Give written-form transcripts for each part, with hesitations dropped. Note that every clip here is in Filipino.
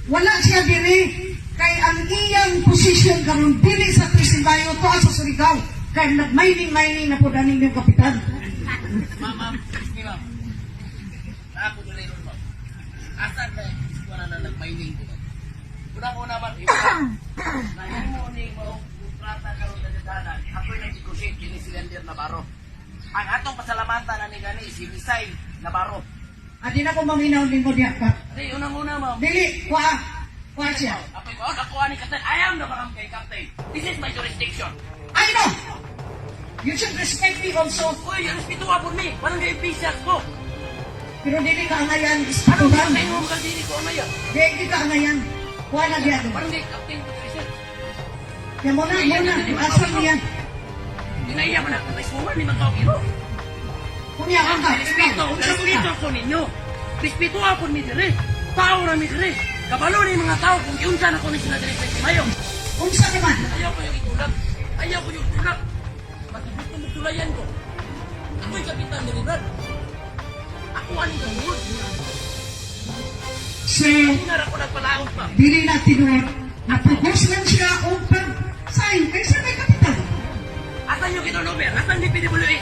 Wala siya diri. Kay ang iyang posisyon karon dili sa Trisibayo to sa Surigao. Kay nag-mining na po daning yung kapitan. Ma'am, ma'am. Ako dili ron mo. Asan ba wala na nag-mining ko? Una ba na mo ni mo kontrata karon sa dalan. Ako'y nag-negotiate kini Cylinder Navarro. Ang atong pasalamatan na ni gani si Bisay Navarro. Adi na ko maminaw linggo diya ka. Di unang-una ma'am. Dili, kuha siya. Ako'y ko nakuha ni Captain. I am the barangay captain. This is my jurisdiction. I know! You should respect me also. Uy, respeto po ni. Barangay officials ko. Pero dili ka angayan, Ano ispatugan. ba mo mga dili ko amaya? Dili ka angayan. Kuha na diya. Barangay captain ko Trisha. Kaya muna, asal niya. Dinaya man ako. May suman ni mga kaugiro. Kunya ka ka. Respeto ko ninyo. Respeto ako ni dire. Tao na mi dire. Kabalo ni mga tao kung iunsan ako ni sila dire sa mayo. Unsa ka man? Ayaw ko yung itulak. Ayaw ko yung tulak. Matibot ko magtulayan ko. Ako'y kapitan ni River. Ako aning kamuod. So, Hinar ako nagpalaot pa. dili na tinuod. Napropose lang siya o sign. Kaya siya may kapital. Asan yung kitolover? Asan yung PWA?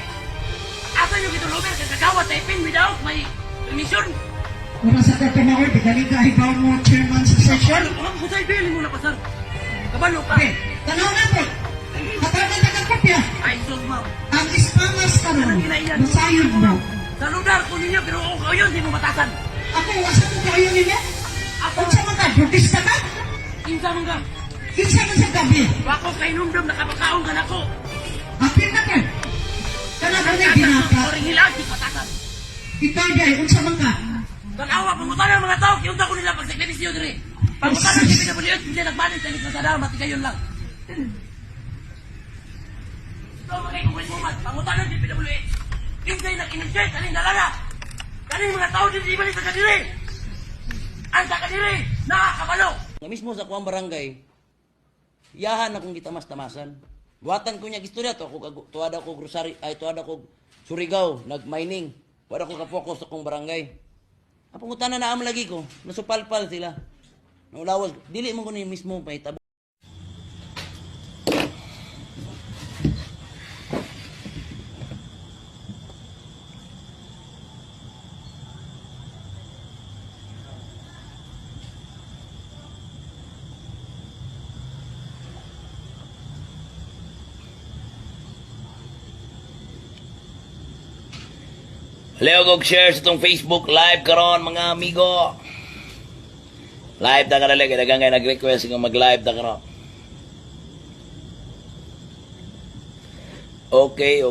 Asan yung kitolover? Kagawat typing without my permission? Kung sa kapanawar, di galing ka hibaw mo chairman sa session. Ang kusay bilin mo na pa, sir. Kabalo pa. Okay, tanaw na po. Katagan na kang kopya. Ay, sus, ma'am. Ang ispangas ka ron, masayod mo. Sa lugar ko ninyo, pero ako yun, di mo batasan. Ako, wasa ko kayo ninyo. Ako, Kung sa mga brutista ka, insa mo ka. kinsa man sa gabi. Wako kay numdum, nakapakaon ka na ko. Apir na ka. Tanagan na ginaka. Oring hilag, di batasan. Ikaw dahil, unsa man ka. Tanawa, pangutan ng mga tao, kiyunta ko nila pag sakripisyo diri. Pangutan ng PWA, hindi nagmanin sa likod sa dahil, matigayon lang. Ito, mga kongreswoman, pangutan ng PWA. Yung kayo nag-initiate, kaning dalaga. Kaning mga tao din di balik sa kadiri. Ang sa kadiri, nakakabalo. Na mismo sa kuwang barangay, yahan akong gitamas-tamasan. Buhatan ko niya istorya to, tuwada ko grocery, ay tuwada ko Surigao, nag-mining. Wala ko ka-focus sa kong barangay. Ang pangutana na lagi ko, nasupalpal sila. Naulawas, dili mo ko niya mismo mahitabo. Leo kog share sa itong Facebook live karon mga amigo. Live ta karon lagi dagang kay nag-request nga mag-live ta karon. Okay.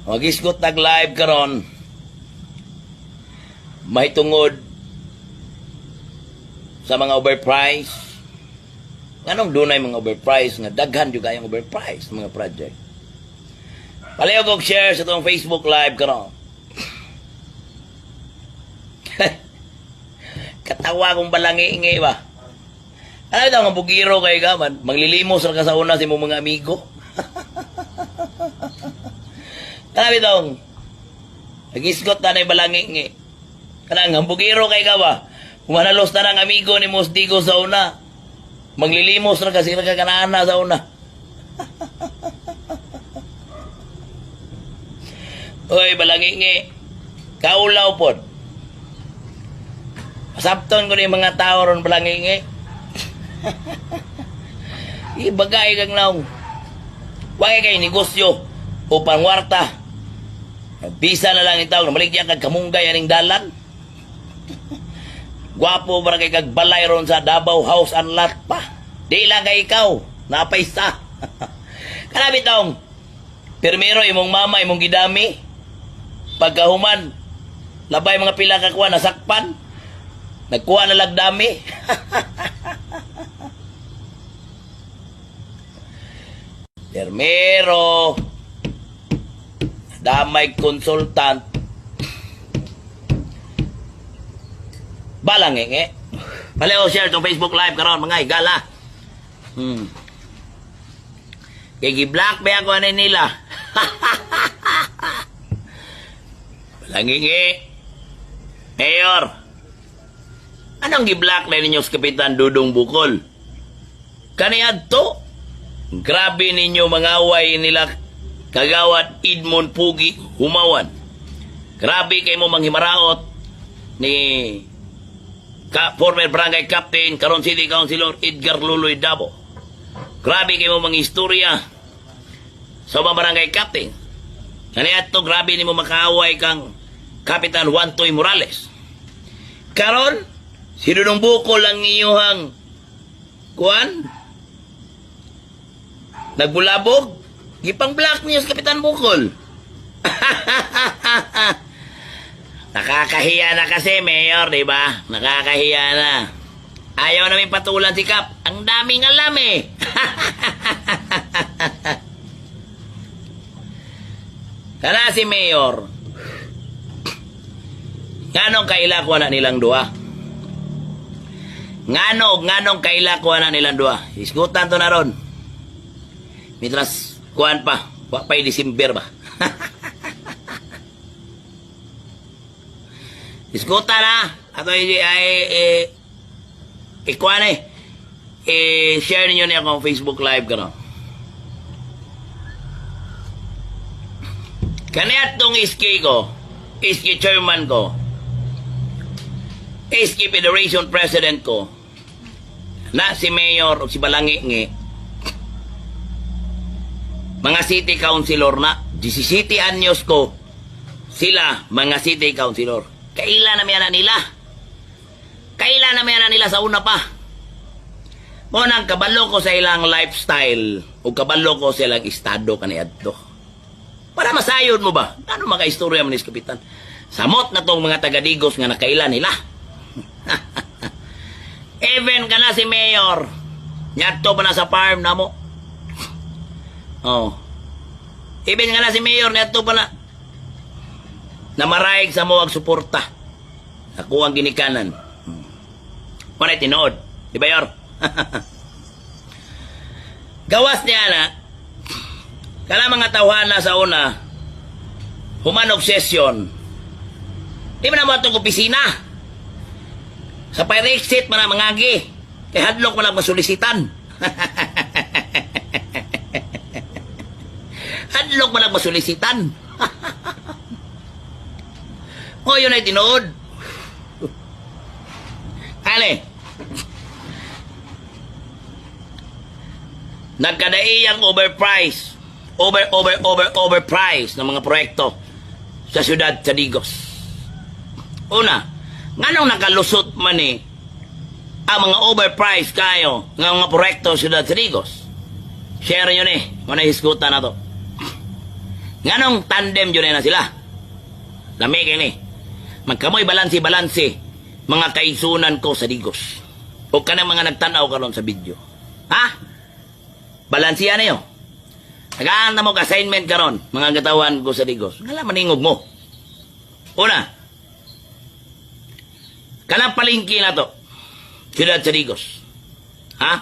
Mag-isgot nag-live karon. May tungod sa mga overprice. Anong dunay mga overprice nga daghan jud kayong overprice mga project. Palayo kong share sa itong Facebook live karon. Katawa kong balangi-ingi ba? Ano ito ang bugiro kay gaman? Maglilimos ka sa una si mong mga amigo. Ano itong? Nag-iskot na na yung balangi-ingi. Kanang bugiro kay ka ba? Kung manalos na ng amigo ni Mosdigo sa una, maglilimos na kasi kanana sa una. Uy, balangingi. Kaulaw po. Pasapton ko na yung mga tao ron balangingi. Ibagay kang naong. Wagay kayo negosyo o pangwarta. Bisa na lang itaw. Namaligyan kag kamunggay aning dalan. Gwapo para kay kag balay ron sa Davao House and Lot pa. Di lang kay ikaw. Napaisa. Kanabi taong. Primero imong mama, imong gidami. Pagkahuman, labay mga pila kakuha, nasakpan. Nagkuha na lagdami. Termero, damay consultant. Balang Paleo share itong Facebook live karon mga igala. Kaya gi-black ba ako ano nila? Balangingi. Mayor. Anong gi-blackmail ninyo sa Kapitan Dudong Bukol? Kaniyad to? Grabe ninyo mga away nila kagawad Edmond Pugi Humawan. Grabe kay mo manghimaraot ni former barangay captain, karon city councilor Edgar Luloy Dabo. Grabe kay mo mangistorya sa mga barangay captain. Kaniyad to, grabe ni mo makaaway kang Kapitan Juan Toy Morales. Karon, si Dudong Bukol ang iyuhang kuan nagbulabog, gipang black news Kapitan Bukol. Nakakahiya na kasi, Mayor, di ba? Nakakahiya na. Ayaw namin patulan si Kap. Ang daming alam eh. Kana si Mayor. Nganong kailakwa na nilang dua? Nganong kailakwa na nilang dua? Iskutan to na ron. Mitras, kuhan pa. Wapay Disimber ba? Iskutan na. Ato ikuha na share ninyo niya akong Facebook Live ka no. Kaniyat tong iski ko, iski chairman ko, iski Federation President ko, na si Mayor o si Balangi mga city councilor na, 17 anyos ko, sila mga city councilor. Kailan na nila? Kailan na nila sa una pa? Munang kabalo ko sa ilang lifestyle o kabalo ko sa ilang estado kaniyadto. Para masayod mo ba? Ano makaistorya mo ni Kapitan? Samot na tong mga taga-Digos nga nakailan nila. Even ka na si Mayor. Nyadto pa na sa farm na mo. Oh. Even ka na si Mayor, nyadto pa na. Namaraig sa mo ang suporta. Ako ang ginikanan. Manay tinood. Di ba, Yor? Gawas niya na, kana mga tawhana sa una, human obsession. Di ba naman itong opisina? Sa Pyrexit, mga mangagi. Kay hadlok mo lang masulisitan. Hadlok mo lang masulisitan. O, yun ay tinood. Ale, nagkadaiyang overprice ng mga proyekto sa siyudad sa Digos. Una, nganong nakalusot man ang mga overprice kayo ng mga proyekto sa siyudad sa Digos? Share nyo muna hiskutan na to. Nganong tandem yun na sila? Lamigin magkamoy balansi mga kaisunan ko sa Digos. O ka na mga nagtanaw karon sa video. Ha? Balansiya na yun. Nagaan na mo ka-assignment karon mga gatawan ko sa Digos. Ngala maningog mo. Una, kanang palingki na to, siyudad sa Digos. Ha?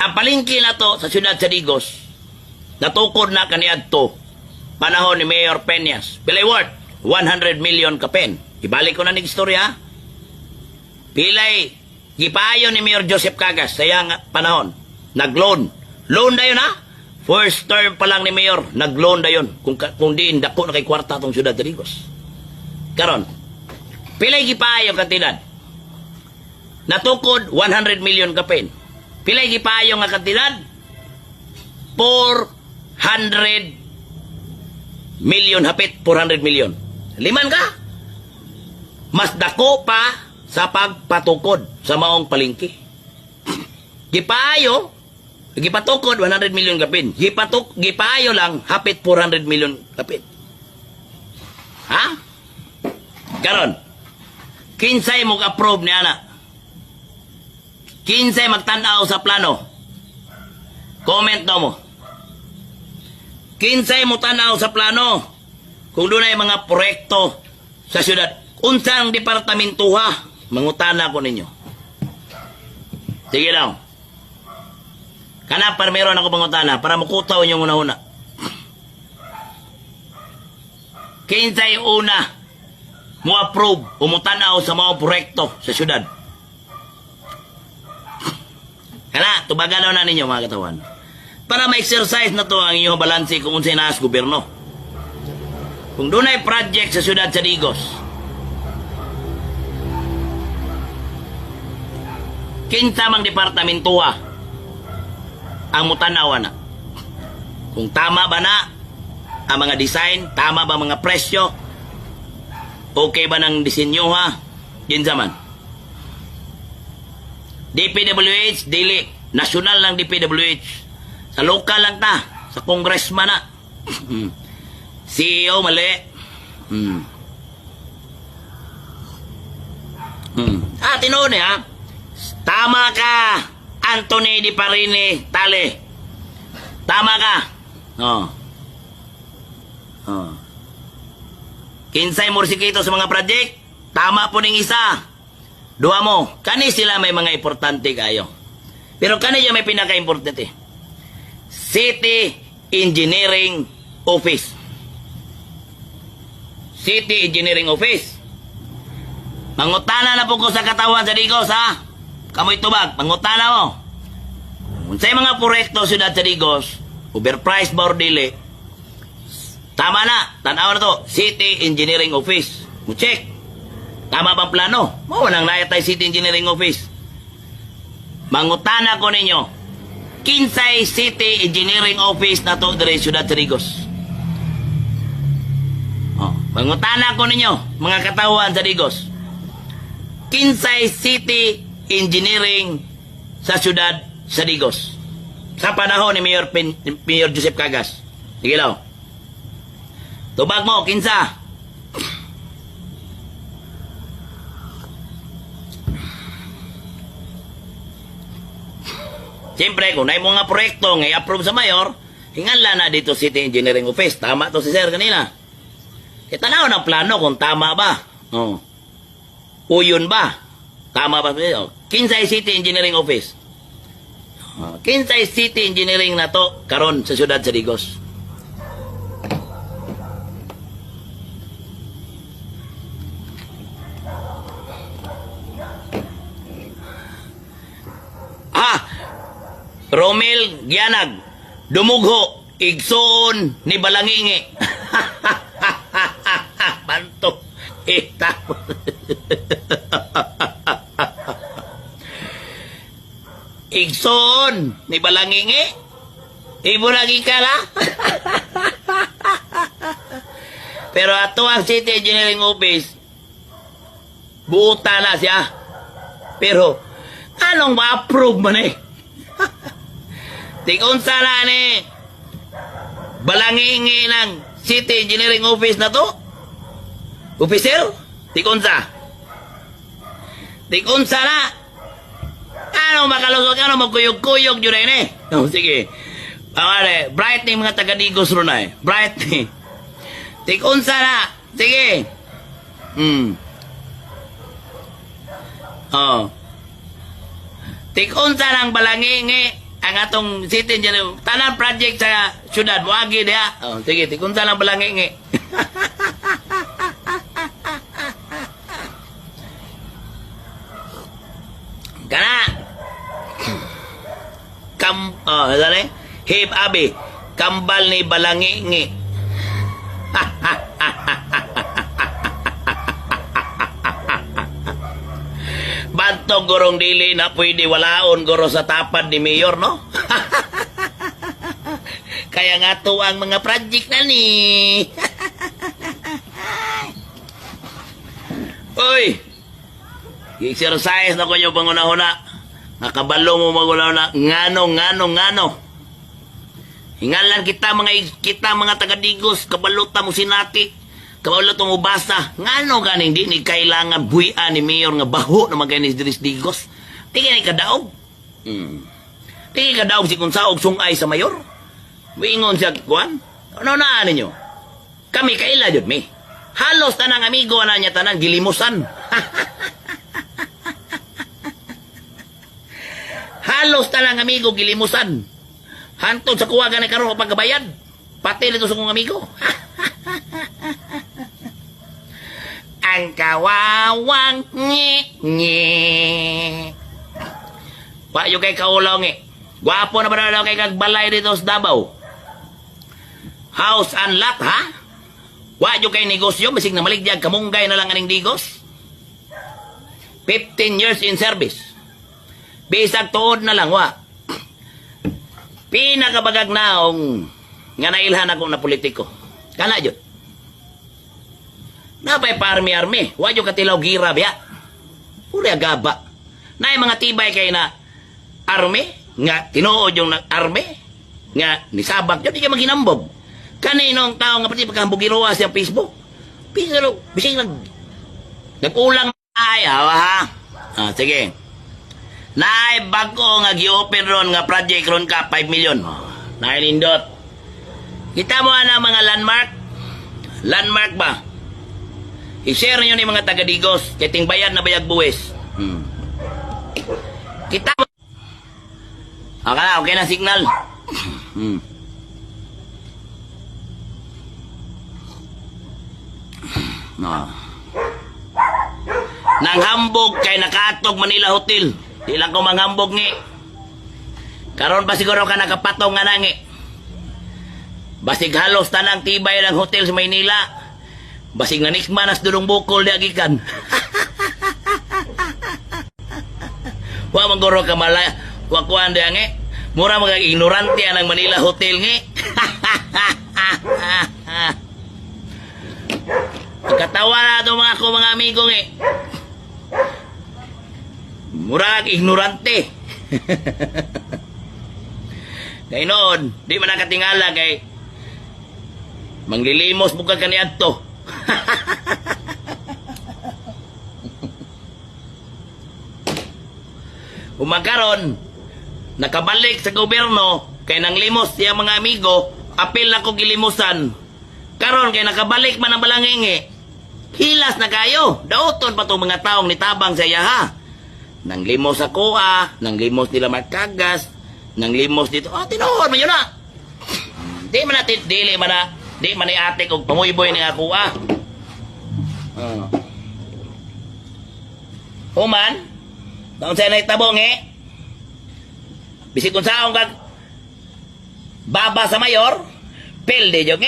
Ang palingki na to sa siyudad sa Digos, natukod na kaniadto panahon ni Mayor Peñas. Pilay worth 100 million kapen. Ibalik ko na ng istorya. Pilay gipayo ni Mayor Joseph Cagas sa iyang panahon. Nag-loan. Loan na yun, ha? First term pa lang ni Mayor, nag-loan na yun. Kung di, dako na kay kwarta itong siyudad de Digos. Karon, pilay gipayo kantidad. Natukod 100 million kapen. Pilay gipayo nga kantidad 400 million hapit 400 million. Liman ka? Mas dako pa sa pagpatukod sa maong palingki. Gipayo, gipatukod 100 million kapin. Gipayo lang hapit 400 million kapin. Ha? Karon, kinsay mo approve ni ana? Kinsay magtanaw sa plano? Comment daw mo. Kinsay mo tanaw sa plano kung doon ay mga proyekto sa syudad. Unsang departamento ha? Mangutana ko ninyo. Sige daw. Kana para meron ako mangutana para makutaw nyo una-una. Kinsay una mo approve o mo tanaw sa mga proyekto sa syudad. Kaya, tubagan na ninyo mga katawan. Para ma-exercise na to ang inyong balanse kung unsay naas gobyerno. Kung doon ay project sa syudad sa Digos, kinsamang departamentuha ang mutanawa na. Kung tama ba na ang mga design, tama ba mga presyo, okay ba ng disenyo ha? Kinsaman. DPWH, dili. Nasyonal lang DPWH. Sa lokal lang ta. Sa congressman na. CEO, mali. Tinoon ha. Tama ka, Anthony Di Parini Tale. Tama ka. Kinsay morsikito sa mga project. Tama po ning isa. Duha mo. Kani sila may mga importante kayo. Pero kani yung may pinaka-importante. City Engineering Office. City Engineering Office. Mangutana na po ko sa katawan sa Digos, ha? Kamoy tubag, mangutana mo. Unsay mga proyekto syudad sa Digos, overpriced ba or dili? Tama na, tanaw na to, City Engineering Office. Check. Tama bang plano? Nang nayatay City Engineering Office. Mangutana ko ninyo, kinsay City Engineering Office na to dire syudad sa Digos. Mangutana ko ninyo, mga katawan sa Digos. Kinsay City Engineering sa syudad sa Digos. Sa panahon ni Mayor Joseph Cagas. Sige lang. Tubag mo, kinsa? Siyempre, kung na mga proyekto nga i-approve sa mayor, hingala na dito City Engineering Office. Tama to si Sir kanina. Tanaw ng plano kung tama ba. Uyon ba? Tama ba? Kinsay City Engineering Office. Kinsay City Engineering na to karon sa syudad sa Digos. Romel Gianag, dumugho, igsoon ni Balangingi. Banto. Igsoon ni Balangingi. Ibo lagi ka la. Pero ato ang City Engineering Office, buuta na siya. Pero, anong ma-approve man eh? Tikon sana ni Balangingi ng City Engineering Office na to? Officer? Tikon sa? Tikon sana? Ano makalusot? Ano magkuyog-kuyog yun eh? Sige. Pangare, bright ni mga taga-Digos ron eh. Bright ni. Tikon sana? Sige. Tikon sana ang Balangingi ang atong City Engineering, tanang project sa syudad, muagi diha. Sige, tikunsa lang Balangingi. Kana. Dali. Hib abi, kambal ni Balangingi. Bantog gorong dili na pwede walaon goro sa tapad ni Mayor, no? Kaya nga to ang mga project na ni. Uy! I-exercise na ko yung panguna-una. Nakabalo mo maguna-una. Ngano. Hingalan kita mga taga-Digos. Kabaluta mo sinati. Kabaluta mo basa. Ngano ganing di ni kailangan buhian ni Mayor nga baho na maganis diris Digos. Tingin ni kadaog. Tingin kadaog si kung saog sungay sa Mayor. Wingon siya kuan. Ano na ninyo? Kami kaila jud mi. Halos tanang amigo na niya tanang gilimusan. Halos tanang amigo gilimusan. Hantod sa kuwagan na karon pagkabayad. Pati nito sa kong amigo. ang kawawang ngi. Wa yung kay kaulaw ngi. Gwapo na ba na daw kay kagbalay dito sa Davao? House and lot, ha? Wa yung kay negosyo, bisig na maligdyag, kamunggay na lang aning digos. 15 years in service. Bisag tuod na lang, wa. Pinakabagag naong nga nailhan ako na politiko. Kana yun. Napay pa army. Wa yung katilaw gira, biya. Puri agaba. Na yung mga tibay kay na army, nga tinuod yung army, nga nisabak yun, di ka maghinambog. Kaninong tao nga pati pagkahambugiruwa sa Facebook. Pero, bisig nag-ulang ayaw, ha? Ah, sige. Naay bago nga gi-open ron nga project ron ka 5 million. Naay nindot. Kita mo ana mga landmark? Landmark ba? I-share niyo ni mga taga-Digos, kay ting bayad na bayag buwis. Kita mo. Okay na signal. No. Nang hambog kay nakaatog Manila Hotel. Di lang ko manghambog ngi. Karon pa siguro ka nakapatong nga nangi. Basig halos tanang tibay ng hotel sa Maynila. Basig nanikmanas dulong bukol di agikan. Wa manggoro ka malaya. Wa kuan di angi. Mura mga ignorante ang Manila Hotel ngi. Katawa na ito mga amigo ngi. Mura ignorante. Kaya noon, di man nakatingala kay manglilimos buka kaniadto. Umakaron, nakabalik sa gobyerno, kay nang limos siya mga amigo, apil na ko gilimusan. Karon kay nakabalik man ang balangingi, hilas na kayo. Dauton pa itong mga taong nitabang sa yaha. Nang limos ako nang limos nila Marcagas, nang limos dito, tinuhod man yun na. Di man natin, di man i-atik og pamuyboy ni ako Human, taon sa'yo na itabong bisik kung saan kag baba sa mayor, pilde yung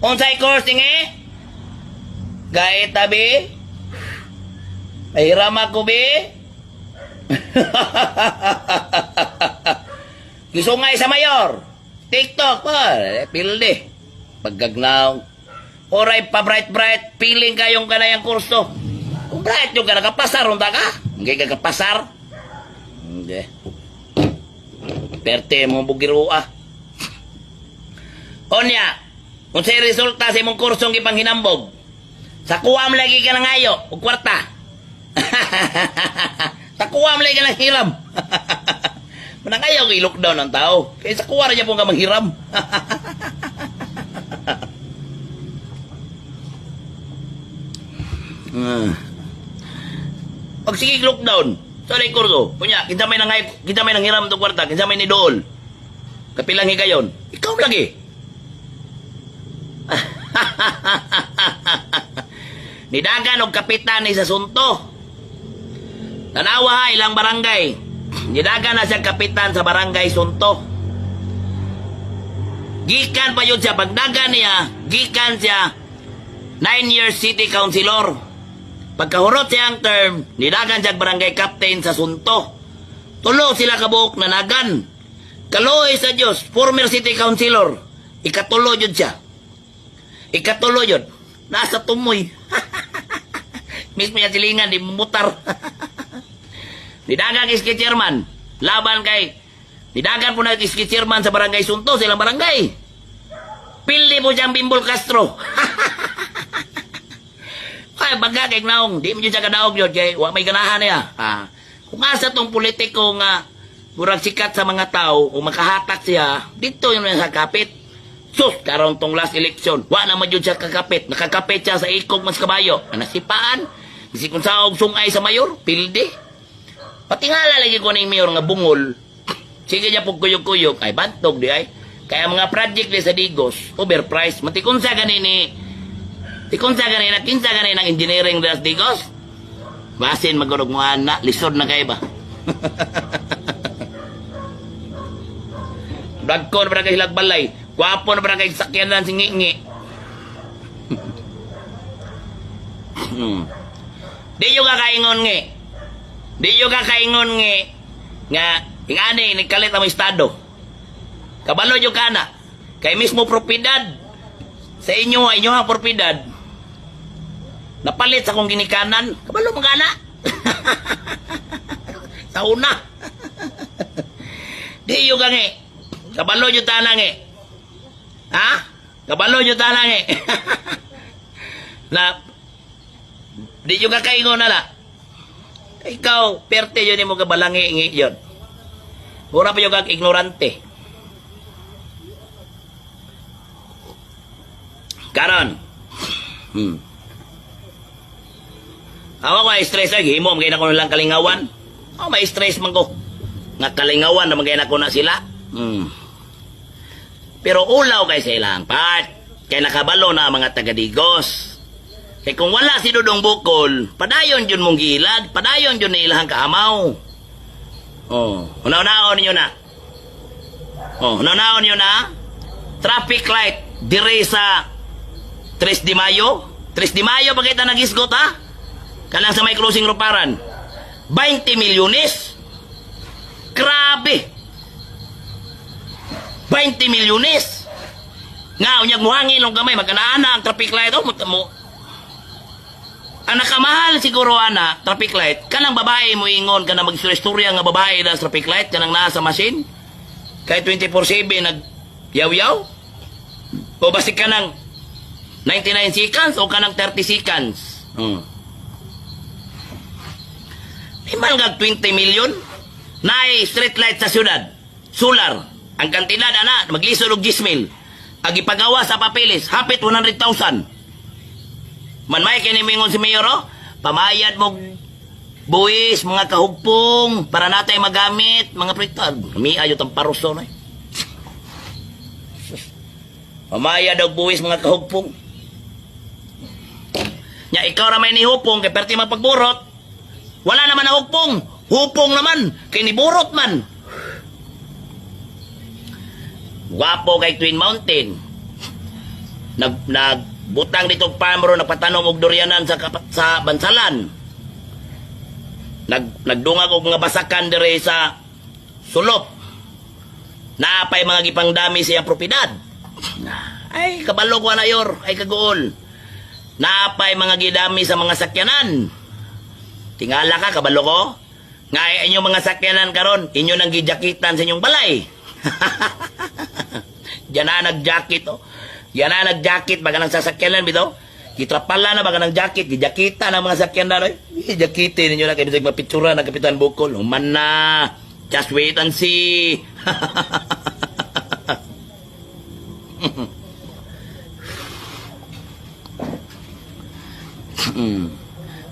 Unsay course Gait tabi. Pahiram ako bi. Kisungay sa mayor. TikTok pilde. Paggagnaw. Oray pa bright piling kayong kanayang kurso. Kung bright yung ka nakapasar unta ka. Hindi ka kapasar. Hindi. Perte mo bugirua. Onya, kung sa'y resulta sa imong kursong ipanghinambog, sa kuwam lagi ka ng ayo, o kwarta. Sa kuwam lagi ka ng hiram. Manang ayaw i-lockdown ang tao. Kaya sa kuwara niya po ka manghiram. Pag sige lockdown, sa kurso, punya, kita may nang hiram itong kwarta, kita may ni Dool. Kapilang higayon, ikaw lagi. Nidagan og kapitan ni sa sunto. Tanawa ilang barangay. Nidagan na siya kapitan sa barangay Sunto. Gikan pa yun siya pagdagan niya, gikan siya 9 years city councilor. Pagkahurot siyang term, nidagan siya barangay captain sa Sunto. Tulo sila kabuok na nagan. Kaloy sa Diyos, former city councilor. Ikatulo yun siya. Ikatulo yun. Nasa tumoy. Mismo yung silingan, di mutar. Nidagan iski chairman. Laban kay nidagan po na iski chairman sa barangay Sunto, silang barangay. Pildi po siyang Bimbol Castro. Ay, baga kay naong, di mo dyan siya kadaog yun, kay wak may ganahan niya. Kung asa tong politiko nga, murag sikat sa mga tao, kung makahatak siya, dito yun sa kapit. Sus, karon tong last election, wa na madyod siya kakapit. Nakakapit siya sa ikog mas kabayo. Nasipaan. Kasi kung sa sungay sa mayor, pildi. Pati nga lalagi ko ng mayor nga bungol. Sige niya pong kuyog-kuyog. Ay, bantog di ay. Kaya mga project ni sa Digos, overpriced. Matikunsa ganini. Tikunsa ganina, kinsa ganina ng engineering ni sa Digos. Basin magurog mo na, lisod na kayo ba? Bragko na ba kay hilagbalay? Kwapo na ba kay sakyanan si ngi-ngi? Di yung kakaingon ngi. Di yung kakaingon ngi. Nga, ingani, nagkalit ang estado. Kabalo yung kana. Kay mismo propiedad. Sa inyo ang propiedad. Napalit sa kong ginikanan. Kabalo mo kana. Sa una. Di yung ngi. Kabalo yung tanang ngi. Ha? Kabalo yung tanang ngi. Na, di yung kakaingon na la. Ikaw, perte yun yung mga balangi yun. Mura pa yung kag ignorante. Karon. Ako ko stress ay himo magay na ko lang kalingawan. Oh, may stress man ko. Nga kalingawan na magay na ko na sila. Pero ulaw kay sa ilang part. Kay nakabalo na ang mga taga-Digos. Kay kung wala si Dudong Bukol, padayon yun mong gilad, padayon yun na ilahang kaamaw. Oh, unaw-unaw ninyo na. Oh, unaw-unaw ninyo na. Traffic light, dire sa 3 de Mayo. 3 de Mayo, bakit na nag-isgot ha? Kalang sa may closing ruparan. 20 milyones. Grabe. 20 milyones. Nga, unyag muhangin ng gamay, magkanaana ang traffic light. Oh, ang nakamahal siguro ana, traffic light, kanang babae mo ingon, kanang mag-istorya nga babae na traffic light, kanang nasa machine, kay 24/7 nag-yaw-yaw, o basi kanang 99 seconds o kanang 30 seconds. Iman nga 20 million, naay street light sa syudad, solar, ang kantidad ana, maglisod og 10,000, ang ipagawa sa papeles, hapit 100,000. Man may kinimingon si Mayor, oh, pamayad mo buwis, mga kahugpong, para natay magamit, mga pritad. Kami ayot ang paruso na eh. Pamayad og buwis, mga kahugpong. Nya, ikaw na may nihupong, kay perti mapagburot. Wala naman na hugpong. Hupong naman, kay niburot man. Wapo kay Twin Mountain. Butang dito pamro nagpatanong og durianan sa Bansalan. Nagdungag og mga basakan dire sa sulop. Naapay mga gipangdami sa iyang propiedad. Ay kabalo ko na yor, ay kagool. Naapay mga gidami sa mga sakyanan. Tingala ka kabalo ko. Nga inyong mga sakyanan karon, inyo nang gijakitan sa inyong balay. Diyan na nag-jacket oh. Yan na nag-jacket, baga ng sasakyanan, bito. Kitrapala na baga ng jacket, gijakita ng mga sakyanan, oy. Gijakitin ninyo na, kayo sa mapitsura ng Kapitan Bukol. Human na, just wait and see.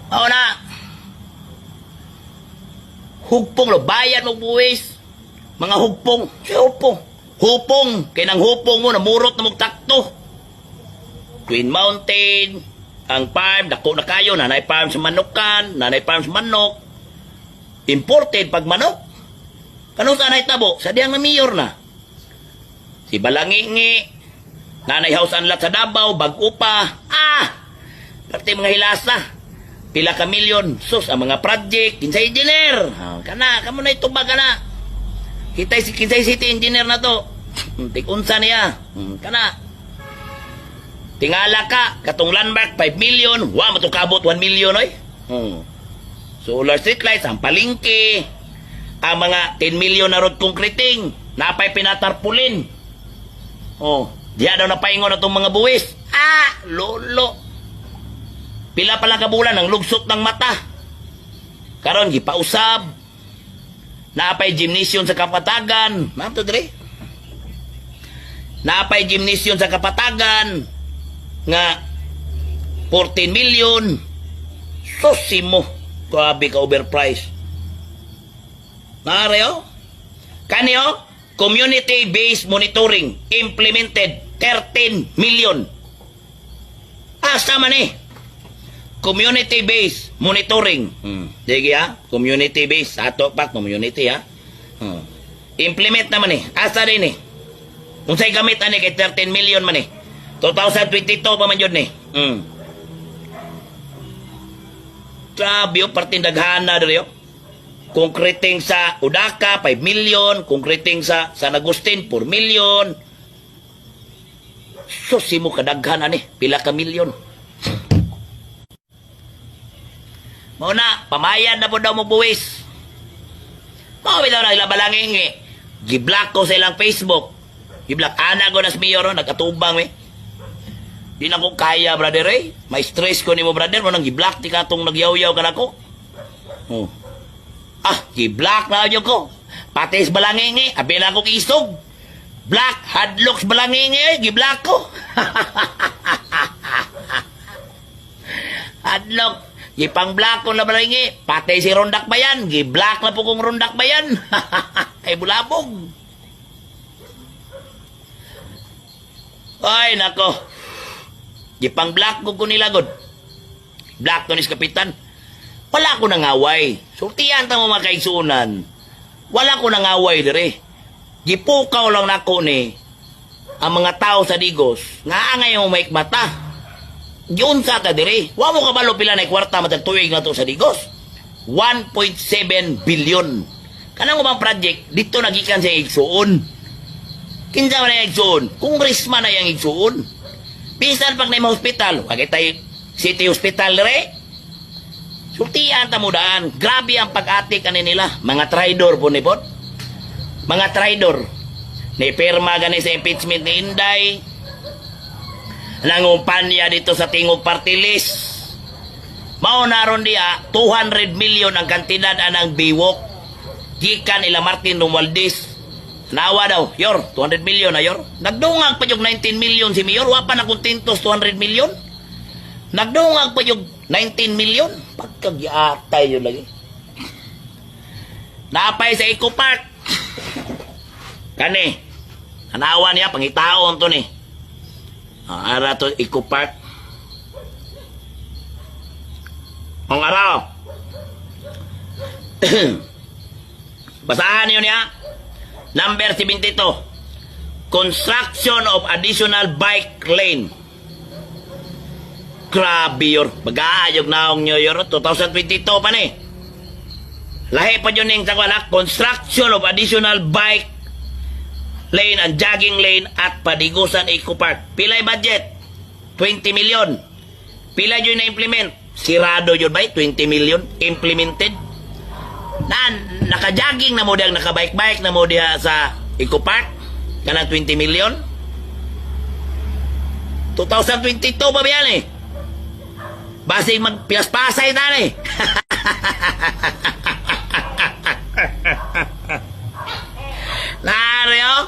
Oo na. Hugpong, lo, bayad mo buwis. Mga hugpong, si hugpong. Hupong, kaya ng hupong mo, namurot na mong takto. Twin Mountain, ang farm, dako na kayo, nanay farm sa manukan, nanay farm sa manok. Imported pag manok. Kanong sa nanay tabo, sa diyang na mayor na. Si Balangingi, nanay house unlock sa Davao, bag-o pa. Pati mga hilasa. Pila ka milyon. Sus, ang mga project, kinsay engineer. Kana, kamo na itubag ka na. Kinsay city engineer na to. Tikunsa niya. Kana. Tingala ka, katong landmark, 5 million. Matukabot 1 million, oy. Solar street lights, ang palingki. Ang mga 10 million na road concreting. Napay pinatarpulin. Diya daw napaingon na itong mga buwis. Lolo. Pila pala kabulan ang lugsot ng mata. Karon gipausab. Naapay gymnasium sa Kapatagan. Ma'am to dire. Naapay gymnasium sa Kapatagan nga 14 million. Sosimo. Grabe ka overpriced. Nare oh. Kani oh. Community-based monitoring implemented 13 million. Asa man eh? Community-based monitoring. Sige ha? Community-based. Ato pa, community ha? Implement naman eh. Asa din eh? Kung sa'y gamit ani kay 13 million man eh. 2022 pa man yun eh. Grabe yung partindaghana dito yun. Concreting sa Udaka, 5 million. Concreting sa San Agustin, 4 million. So, simo kadaghan ani, pila ka milyon. Mauna, pamayad na po daw mo buwis. Mawin daw na ilang balangin eh. Giblock ko sa ilang Facebook. Giblock, anak ko na sa mayor, nagkatubang eh. Di na ko kaya, brother eh. May stress ko ni mo, brother. Mo nang giblock, di ka itong nagyaw-yaw ka na ko. Giblock na yun ko. Pati sa balangin eh. Abi na akong isog. Black, hadlocks balangin eh. Giblock ko. Hadlock. Gipang black ko na balangin eh. Pati si Rondak Bayan. Giblock na po kong Rondak Bayan. Ay bulabog. Ay, nako. Gipang black ko nilagod. Black to ni kapitan. Wala ko nang away. Sultihan ta mo makaigsunan. Wala ko nang away dire. Gipukaw lang nako ni ang mga tao sa Digos nga angay mo maik mata. Giun sa ta dire. Wa mo kabalo pila na kwarta matag tuig na to sa Digos. 1.7 billion. Kanang ubang project dito nagikan sa igsuon. Kinsa man ang igsuon? Congressman na yang igsuon. Bisan pag na yung hospital, wag tayo city hospital dire. Sultihan tamudaan. Grabe ang pag-atik ani nila. Mga traidor po ni Pot. Mga traidor. Nipirma gani sa impeachment ni Inday. Nangumpanya dito sa tingog party list. Maunaron dia 200 million ang kantidad anang biwok. Gikan ila Martin Romualdez. Nawa daw. Yor, 200 million na yor. Nagdungag pa yung 19 million si Mayor. Wapa na kontintos 200 million. Nagdungag pa yung 19 million. Pagkagyatay yun lagi. Napay sa Eco Park. Kani. Anawa niya, pangitaon to ni. Ara to Eco Park. Ang araw. Basahan niyo niya. Number 72. Construction of additional bike lane. Grabe yor. Mag-aayog na akong nyo yor. 2022 pa ni. Lahi pa yun yung sagwala. Construction of additional bike lane and jogging lane at Padigusan Eco Park. Pilay budget? 20 million. Pila yun na-implement? Sirado yun ba? 20 million implemented. Naka-jogging na mo diyan, naka-bike-bike na mo diya sa Eco Park. Kanang 20 million. 2022 pa ba yan eh? Basig magpias-pasay na eh. Naari oh.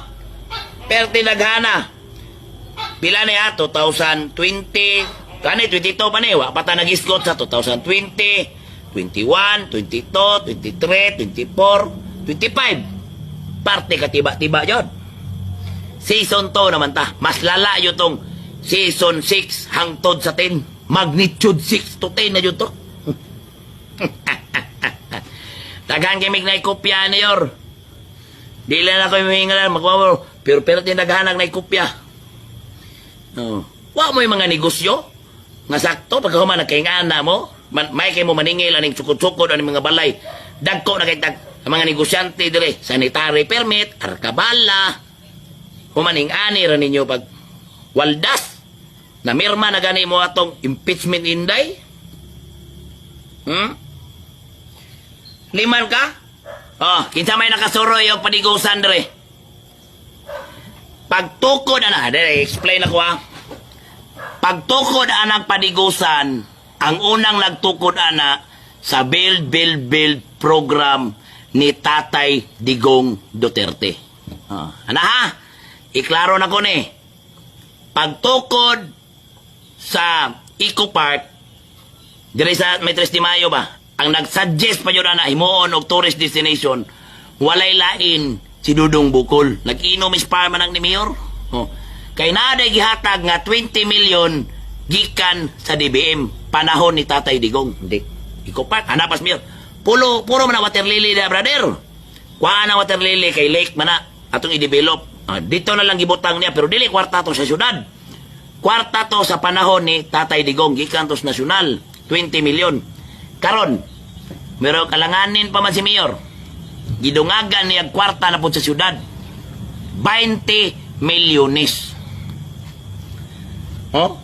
Pero tinaghana. Pila na ya? 2020. Kani 22 pa na eh. Pata nag-isgot sa 2020, 21, 22, 23, 24, 25. Parte ka tiba-tiba yun. Season 2 naman ta. Mas lala yun tong Season 6 hangtod sa 10. Magnitude 6 to 10 na yun to. Tagang kimig na ikopya na yor. Di lang ako yung hihingalan. Magwawaro. Pero tinaghanag na ikopya. Wa mo yung mga negosyo. Nga sakto. Pagkahuma nagkahingaan na mo. May kayo mo maningil. Aning sukod-sukod. Aning mga balay. Dagko na kayo mga negosyante dire. Sanitary permit. Arkabala. Humaning-ani rin ninyo pag waldas. Na mirma na gani mo atong impeachment Inday? Liman ka? Kinsa may nakasuro yung Padigusan dire. Pagtukod ana, explain ako Pagtukod anang Padigusan, ang unang nagtukod ana sa Build program ni Tatay Digong Duterte. Ana ha? Iklaro na ko ni. Pagtukod sa Eco Park, dire sa Metro de Mayo ba, ang nagsuggest pa yun na himuon og tourist destination, walay lain si Dudong Bukol. Nag-inom is parma ng ni Mayor. Oh. Kay naday gihatag nga 20 million gikan sa DBM. Panahon ni Tatay Digong. Hindi. Ikupat. Hanapas Mayor. Puro man na water lily na, brother. Kuha na water lily kay Lake man na. Atong i-develop. Dito na lang gibutang niya. Pero dili kwarta to sa syudad. Kwarta to sa panahon ni Tatay Digong. Gikan to sa nasyonal. 20 million. Karon, pero kalanganin pa man si Mayor. Gidungagan niya kwarta na po sa syudad. 20 milyones. Oh?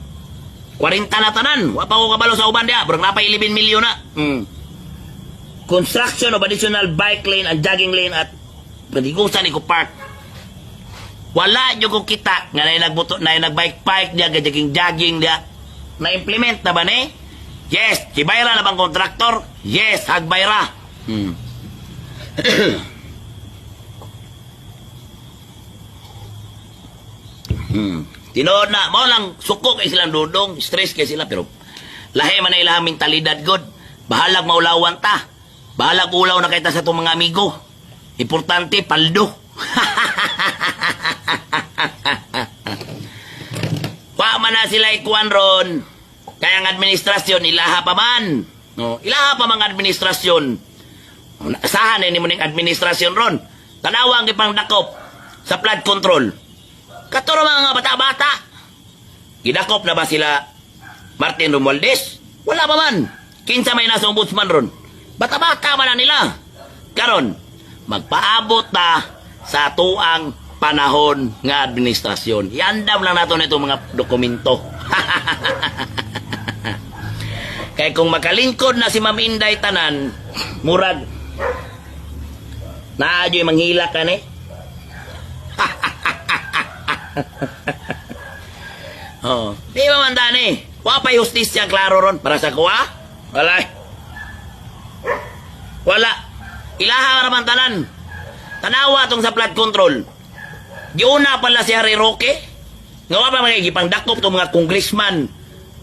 40 na tanan. Wapa ko kabalo sa uban dia. Pero napay 11 milyon na. Construction of additional bike lane and jogging lane at Pagigusan ni ko park. Wala nyo ko kita nga na nagbike-bike dia, jogging dia. Na-implement na ba ni? Yes. Si Bayra na bang kontraktor? Yes, Hagbayra. Tinood na. Mao lang suko kay silang Dudong. Stress kay sila. Pero lahi man na ilang mentalidad god. Bahalag maulawan ta. Bahalag ulaw na kita sa itong mga amigo. Importante, paldo. Wa man na sila ikuan ron. Kaya ang administrasyon, ilaha pa man. No, ilaha pa mga administrasyon. Asahan ni mo ning administrasyon ron. Tanawang ipang dakop sa flood control. Katuro mga bata-bata. Gidakop na ba sila Martin Romualdez? Wala pa man. Kinsa may nasa ombudsman ron. Bata-bata man na nila. Karon, magpaabot na sa tuang panahon nga administrasyon. Iandam lang nato nito mga dokumento. Kaya kung makalingkod na si Ma'am Inday tanan, murag, naadyo'y manghila ka ni. Oh, di ba man dani? Wapay justisya klaro ron para sa kuha? Wala. Wala. Ilaha raman tanan. Tanawa tong sa flood control. Giuna pala si Harry Roque. Nga wa pa magigipang dakop tong mga congressman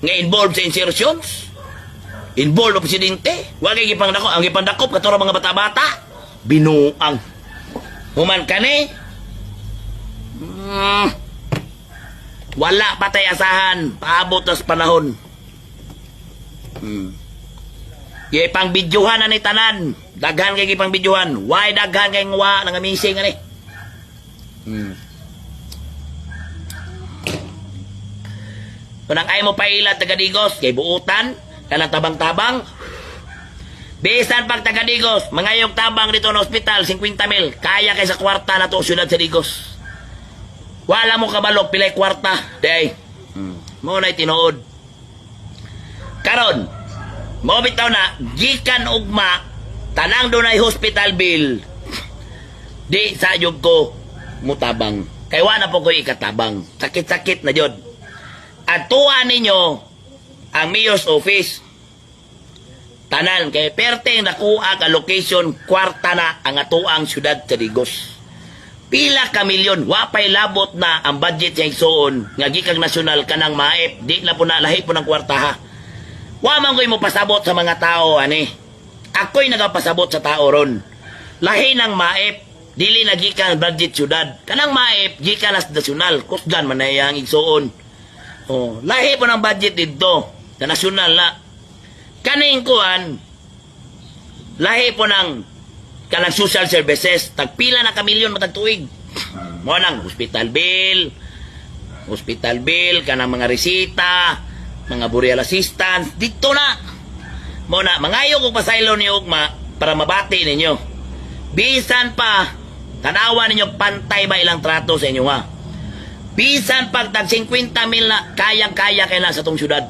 nga involved sa insertions. Involved o presidente. Wa kay gipang dakop. Ang gipang dakop katuro mga bata-bata. Binuang. Human ka ni. Wala patay asahan. Paabot na sa panahon. Yung pang bidyuhan na ni tanan. Daghan kay pang bidyuhan. Why daghan kay ngwa nang amazing ani? Kunang ay mo paila taga-Digos kay buutan kanang tabang-tabang. Bisan pag taga-Digos, mangayog tabang dito na ospital 50 mil. Kaya kay sa kwarta na to syudad sa Digos. Wala mo kabalo pilay kwarta, day. Mo na tinuod. Karon, mo bitaw na gikan ugma tanang dunay hospital bill. Di sa yug ko mutabang. Kay wa na po ko ikatabang. Sakit-sakit na jud. At tuwa ninyo ang mayor's office. Tanan kay perteng nakuha ka location kwarta na ang atuang syudad sa Digos. Pila ka milyon, wapay labot na ang budget sa igsoon nga gikag nasyonal kanang maep, di na po na lahi po ng kwartaha. Wa man ko'y mo pasabot sa mga tao, ani. Ako'y nagapasabot sa tao ron. Lahi ng maep, dili na gikang budget syudad. Kanang maep, gikan nas nasyonal, kusgan man na iyang igsoon. Oh, lahi po ng budget dito, sa nasyonal na. Kaning kuan, lahi po ng kanang social services, tagpila na kamilyon matagtuig. Mo nang hospital bill, kanang mga resita, mga burial assistance, dito na. Mo na, mangayo kong pasaylo ni Ugma para mabati ninyo. Bisan pa, tanawa ninyo pantay ba ilang trato sa inyo ha. Bisan pag tag 50 mil na, kayang-kaya kayo na sa tong syudad.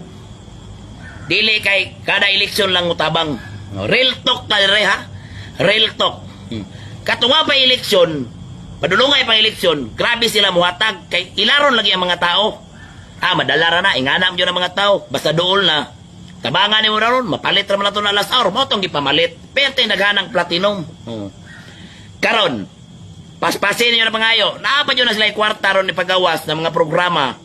Dili kay kada eleksyon lang utabang. Real talk tayo ha. Real talk. Katunga pa eleksyon, padulungay pa eleksyon, grabe sila muhatag, kay ilaron lagi ang mga tao. Madalara na, inganam yun ang mga tao, basta dool na. Tabangan ni mo na ron, mapalit naman na ito na last hour, mo itong ipamalit. Pwede naghanang platinum. Karon, paspasin niyo na pangayo, naapad yun na sila kwarta ron ni pagawas ng mga programa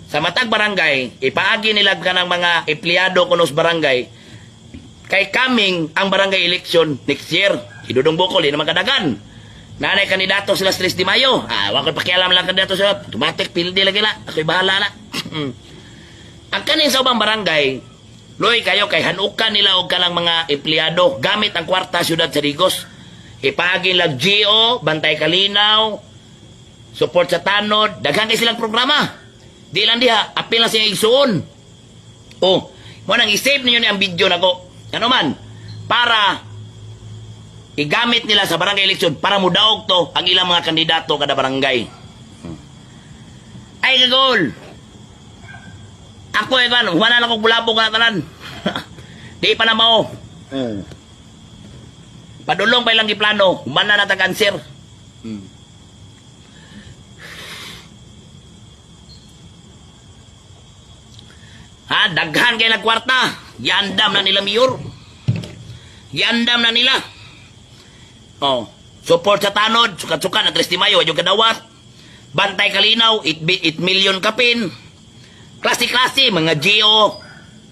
sa matag barangay, ipaagi nila ka ng mga empleyado kunos barangay, kay coming ang barangay election next year. Si Dudong Bukol, naman kadagan. Nanay kandidato sila sa 3 de Mayo. Wako pakialam lang kandidato sila. Automatic, pildi lagi na. Ako'y bahala na. Ang kanin sa ubang barangay, Loy, kayo kay hanukan nila og kanang mga empleyado gamit ang kwarta syudad sa Digos. Ipagin lang GO, bantay kalinaw, support sa tanod, daghang kay silang programa. Di lang diha, apil na siya igsuon. Oh, mo nang i-save ninyo ni ang video nako. Ano man, para igamit nila sa barangay eleksyon para mudaog to ang ilang mga kandidato kada barangay. Ay kagol. Ako eh kan, wala na akong bulabog na tanan. Di pa na mao. Padulong pa ilang giplano, humana na ta-cancer. Daghan kay kwarta. Yandam na nila mayor. Yandam na nila. Oh, support sa tanod, sukat-sukat na 3 de Mayo, yung kadawat. Bantay kalinaw, 8 million kapin. Klase-klase, mga GO.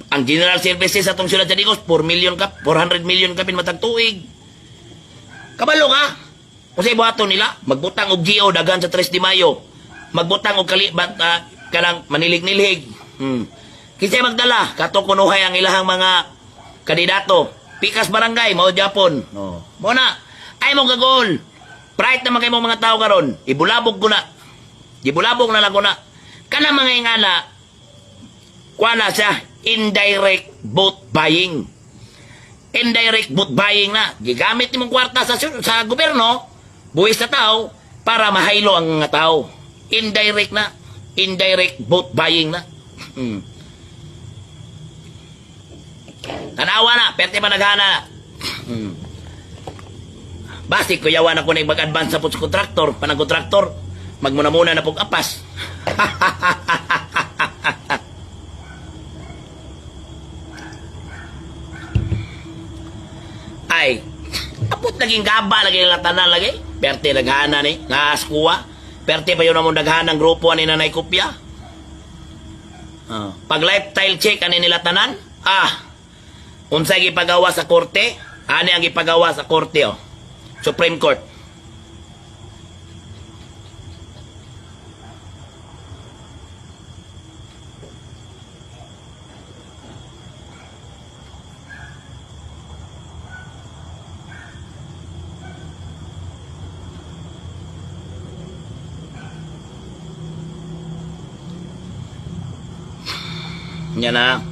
Ang general services sa itong syudad sa Digos, 400 million kapin matagtuig. Kabalo ka. Kung sa ibuhato nila, magbutang og GO dagan sa 3 de Mayo. Magbutang og kanang manilig-nilig. Kisay magdala, kato kunuhay ang ilahang mga kandidato. Pikas barangay, mao Japon. No. Mo na, ay mo gagol. Bright naman kayo mga tao karon. Ibulabog ko na. Ibulabog na lang ko na. Kana mga ingana, kuha na siya, indirect vote buying. Indirect vote buying na. Gigamit nimong kwarta sa gobyerno, buwis sa tao, para mahaylo ang mga tao. Indirect na. Indirect vote buying na. Tanawa na, perte pa naghana na. Basi, kuyawan ako na mag-advance sa po sa kontraktor. Panang kontraktor, magmuna-muna na pong apas. Ay, apot naging gaba lagi ng tanan lagi. Perte naghana ni, nakaskuha. Perte pa yun namang naghana ng grupo ni Nanay Kopya. Pag lifestyle check, ani nila tanan? Unsay gipagawa sa korte? Ani ang gipagawa sa korte, oh. Supreme Court. Yan na.